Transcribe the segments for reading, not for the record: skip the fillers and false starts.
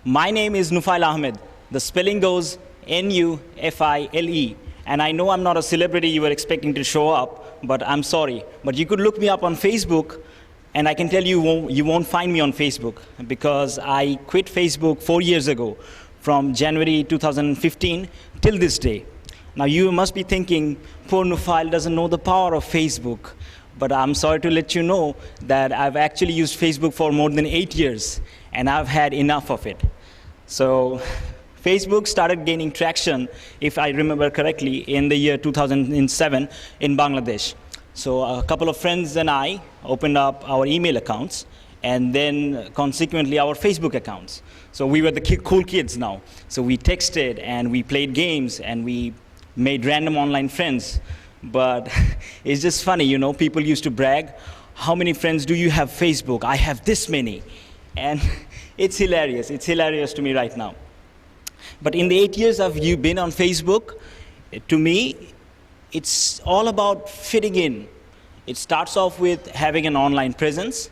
My name is Nufile Ahmed. The spelling goes Nufile. And I know I'm not a celebrity you were expecting to show up, but I'm sorry. But you could look me up on Facebook, and I can tell you you won't find me on Facebook because I quit Facebook 4 years ago from January 2015 till this day. Now you must be thinking, poor Nufile doesn't know the power of Facebook. But I'm sorry to let you know that I've actually used Facebook for more than 8 years, and I've had enough of it. So Facebook started gaining traction, if I remember correctly, in the year 2007 in Bangladesh. So a couple of friends and I opened up our email accounts, and then consequently our Facebook accounts. So we were the cool kids now. So we texted, and we played games, and we made random online friends. But it's just funny, you know, people used to brag, how many friends do you have Facebook? I have this many. And it's hilarious to me right now. But in the 8 years I've been on Facebook, to me, it's all about fitting in. It starts off with having an online presence,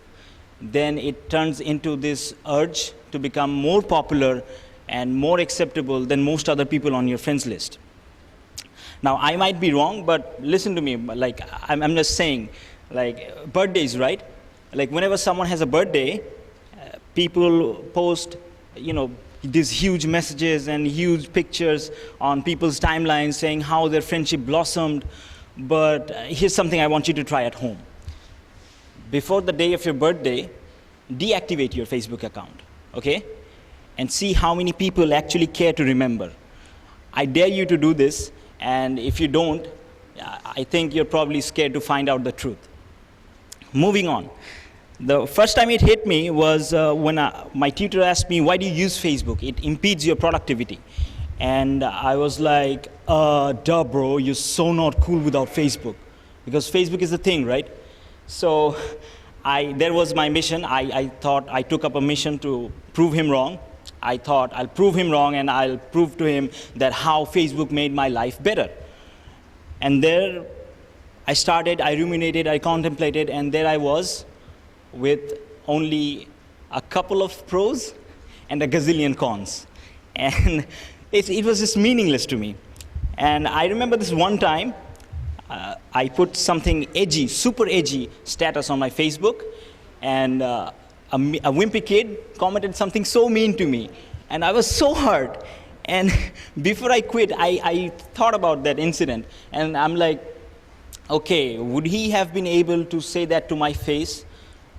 then it turns into this urge to become more popular and more acceptable than most other people on your friends list. Now, I might be wrong, but listen to me, like, I'm just saying, like, birthdays, right? Like, whenever someone has a birthday, people post, you know, these huge messages and huge pictures on people's timelines saying how their friendship blossomed. But here's something I want you to try at home. Before the day of your birthday, deactivate your Facebook account, okay? And see how many people actually care to remember. I dare you to do this. And if you don't, I think you're probably scared to find out the truth. Moving on. The first time it hit me was when my tutor asked me, why do you use Facebook? It impedes your productivity. And I was like, duh, bro, you're so not cool without Facebook. Because Facebook is the thing, right? So there was my mission. I thought I took up a mission to prove him wrong. I thought I'll prove him wrong, and I'll prove to him that how Facebook made my life better. And there I started, I ruminated, I contemplated, and there I was with only a couple of pros and a gazillion cons. And it was just meaningless to me. And I remember this one time, I put something edgy, super edgy status on my Facebook, and a wimpy kid commented something so mean to me, and I was so hurt. And before I quit, I thought about that incident, and I'm like, okay, would he have been able to say that to my face?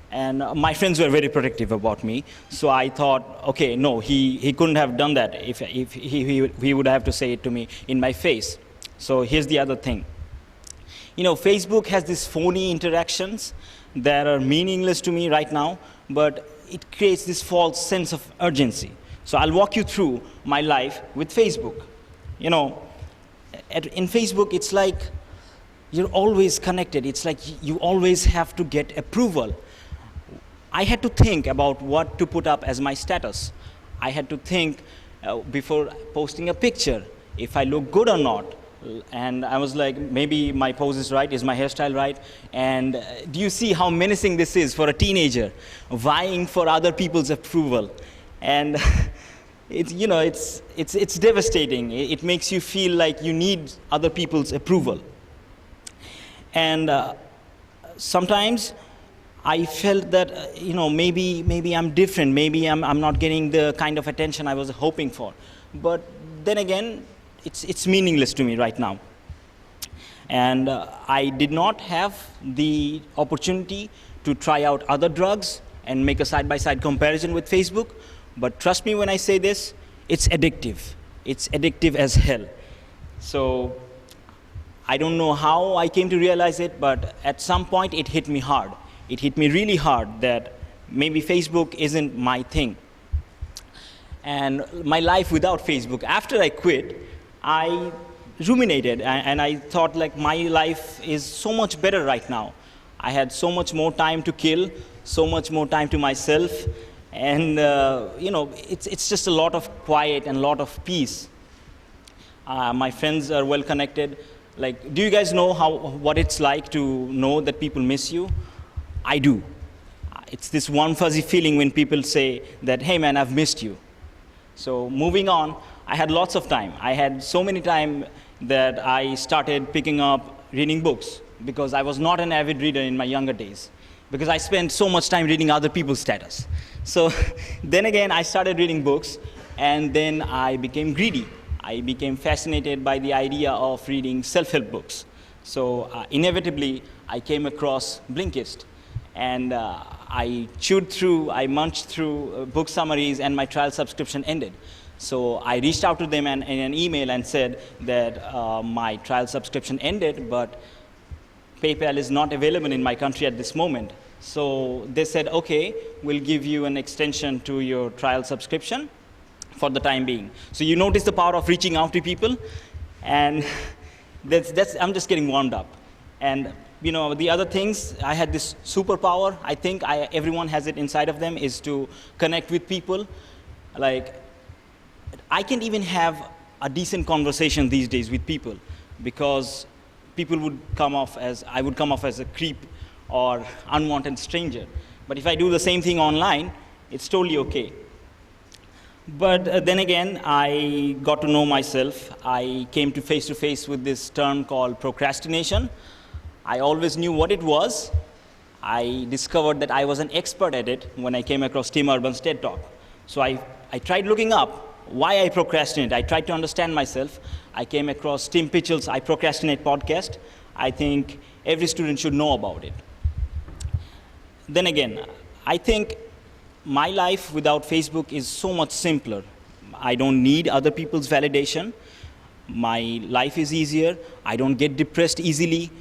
And my friends were very protective about me, so I thought, okay, no, he couldn't have done that if he would have to say it to me in my face. So here's the other thing. You know, Facebook has these phony interactions that are meaningless to me right now, but it creates this false sense of urgency. So I'll walk you through my life with Facebook. You know, in Facebook, it's like you're always connected. It's like you always have to get approval. I had to think about what to put up as my status. I had to think before posting a picture, if I look good or not. And I was like, maybe my pose is right, is my hairstyle right? And do you see how menacing this is for a teenager, vying for other people's approval? And it's devastating. It makes you feel like you need other people's approval. And sometimes I felt that, maybe I'm different, maybe I'm not getting the kind of attention I was hoping for. But then again, it's meaningless to me right now. And I did not have the opportunity to try out other drugs and make a side-by-side comparison with Facebook. But trust me when I say this, it's addictive. It's addictive as hell. So I don't know how I came to realize it, but at some point it hit me hard. It hit me really hard that maybe Facebook isn't my thing. And my life without Facebook, after I quit, I ruminated, and I thought, like, my life is so much better right now. I had so much more time to kill, so much more time to myself, and it's just a lot of quiet and a lot of peace. My friends are well connected. Like, do you guys know what it's like to know that people miss you? I do. It's this warm fuzzy feeling when people say that, hey man, I've missed you. So moving on, I had lots of time. I had so many time that I started picking up reading books because I was not an avid reader in my younger days because I spent so much time reading other people's status. So then again, I started reading books, and then I became greedy. I became fascinated by the idea of reading self-help books. So inevitably, I came across Blinkist, and I chewed through, I munched through book summaries, and my trial subscription ended. So I reached out to them in an email and said that my trial subscription ended, but PayPal is not available in my country at this moment. So they said, okay, we'll give you an extension to your trial subscription for the time being. So you notice the power of reaching out to people, and I'm just getting warmed up. And the other things, I had this superpower, I think everyone has it inside of them, is to connect with people. Like, I can even have a decent conversation these days with people because people would come off as, I would come off as a creep or unwanted stranger. But if I do the same thing online, it's totally okay. But then again, I got to know myself. I came to face with this term called procrastination. I always knew what it was. I discovered that I was an expert at it when I came across Tim Urban's TED Talk. So I tried looking up why I procrastinate. I tried to understand myself. I came across Tim Pitchell's I Procrastinate podcast. I think every student should know about it. Then again, I think my life without Facebook is so much simpler. I don't need other people's validation. My life is easier. I don't get depressed easily.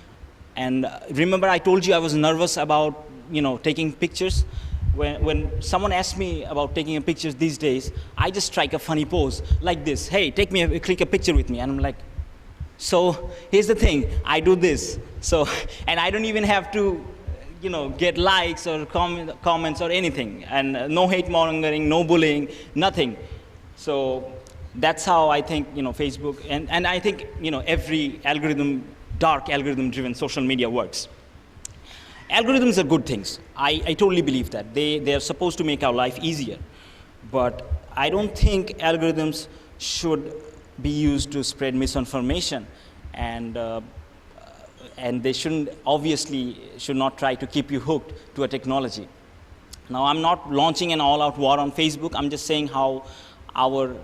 And remember, I told you I was nervous about, taking pictures. When someone asks me about taking a picture these days, I just strike a funny pose like this. Hey, click a picture with me. And I'm like, so here's the thing. I do this. So, and I don't even have to, get likes or comments or anything. And no hate mongering, no bullying, nothing. So that's how I think, Facebook, and I think, every dark algorithm-driven social media works. Algorithms are good things. I totally believe that. They are supposed to make our life easier. But I don't think algorithms should be used to spread misinformation. And they obviously should not try to keep you hooked to a technology. Now, I'm not launching an all-out war on Facebook. I'm just saying how our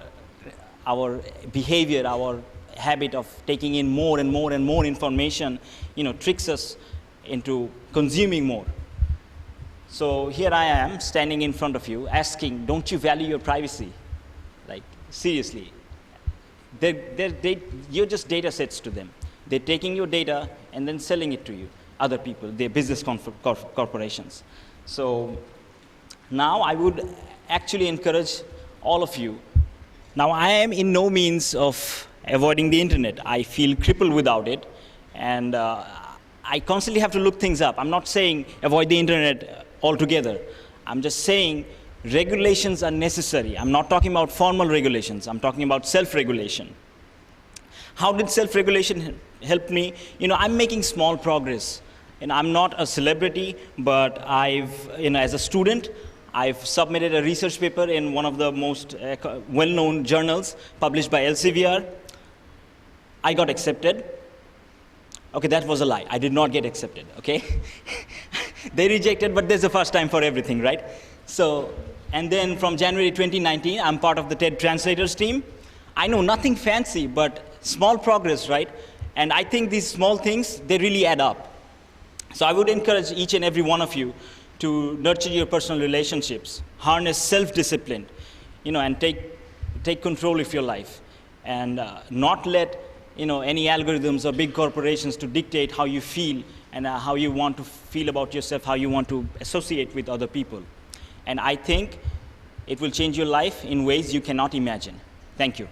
behavior, our habit of taking in more and more and more information, tricks us into consuming more. So here I am standing in front of you asking, don't you value your privacy? Like, seriously. You're just data sets to them. They're taking your data and then selling it to you, other people, their business corporations. So now I would actually encourage all of you. Now, I am in no means of avoiding the internet. I feel crippled without it, and I constantly have to look things up. I'm not saying avoid the internet altogether. I'm just saying regulations are necessary. I'm not talking about formal regulations. I'm talking about self-regulation. How did self-regulation help me? I'm making small progress. I'm not a celebrity, but as a student, I've submitted a research paper in one of the most well-known journals published by Elsevier. I got accepted. Okay, that was a lie. I did not get accepted, okay? They rejected, but there's a first time for everything, right? So, and then from January 2019, I'm part of the TED translators team. I know nothing fancy, but small progress, right? And I think these small things, they really add up. So I would encourage each and every one of you to nurture your personal relationships, harness self-discipline, and take control of your life, and not let any algorithms or big corporations to dictate how you feel and how you want to feel about yourself, how you want to associate with other people. And I think it will change your life in ways you cannot imagine. Thank you.